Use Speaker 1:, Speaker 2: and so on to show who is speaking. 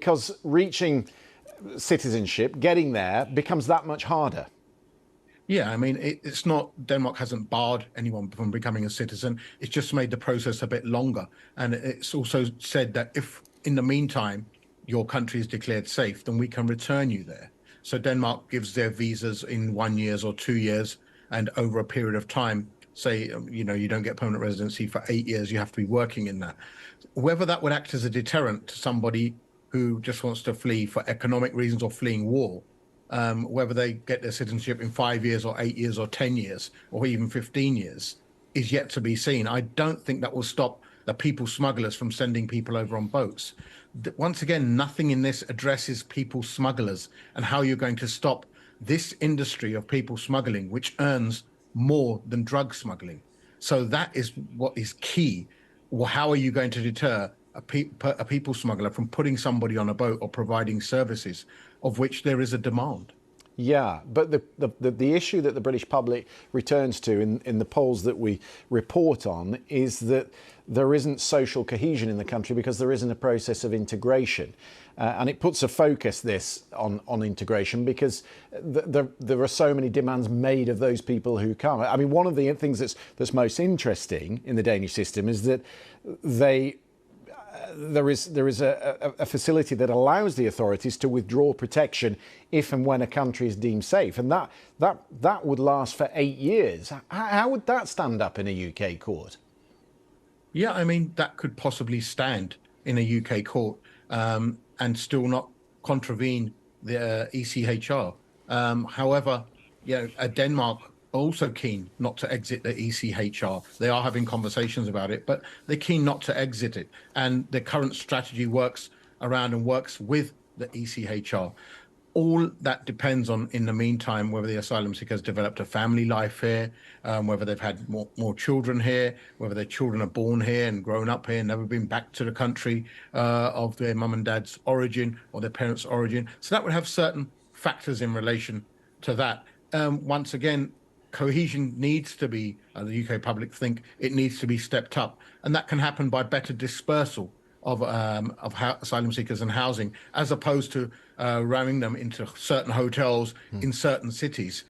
Speaker 1: because reaching citizenship, getting there, becomes that much harder.
Speaker 2: Yeah, I mean, it's not, Denmark hasn't barred anyone from becoming a citizen. It's just made the process a bit longer. And it's also said that if in the meantime your country is declared safe, then we can return you there. So Denmark gives their visas in 1 year or 2 years, and over a period of time, say, you don't get permanent residency for 8 years, you have to be working in that. Whether that would act as a deterrent to somebody who just wants to flee for economic reasons or fleeing war, whether they get their citizenship in 5 years or 8 years or 10 years or even 15 years is yet to be seen. I don't think that will stop the people smugglers from sending people over on boats. Once again, nothing in this addresses people smugglers and how you're going to stop this industry of people smuggling, which earns more than drug smuggling. So that is what is key. Well, how are you going to deter a people smuggler from putting somebody on a boat or providing services of which there is a demand?
Speaker 1: Yeah, but the issue that the British public returns to in the polls that we report on is that there isn't social cohesion in the country because there isn't a process of integration. And it puts a focus on integration because there are so many demands made of those people who come. I mean, one of the things that's most interesting in the Danish system is that there is a facility that allows the authorities to withdraw protection if and when a country is deemed safe, and that would last for 8 years. How would that stand up in a UK court?
Speaker 2: Yeah, I mean, that could possibly stand in a UK court and still not contravene the ECHR. However, Denmark also keen not to exit the ECHR. They are having conversations about it, but they're keen not to exit it. And the current strategy works around and works with the ECHR. All that depends on, in the meantime, whether the asylum seekers developed a family life here, whether they've had more children here, whether their children are born here and grown up here, never been back to the country of their mum and dad's origin or their parents' origin. So that would have certain factors in relation to that. Once again, cohesion needs to be, the UK public think it needs to be stepped up. And that can happen by better dispersal of asylum seekers and housing, as opposed to ramming them into certain hotels in certain cities.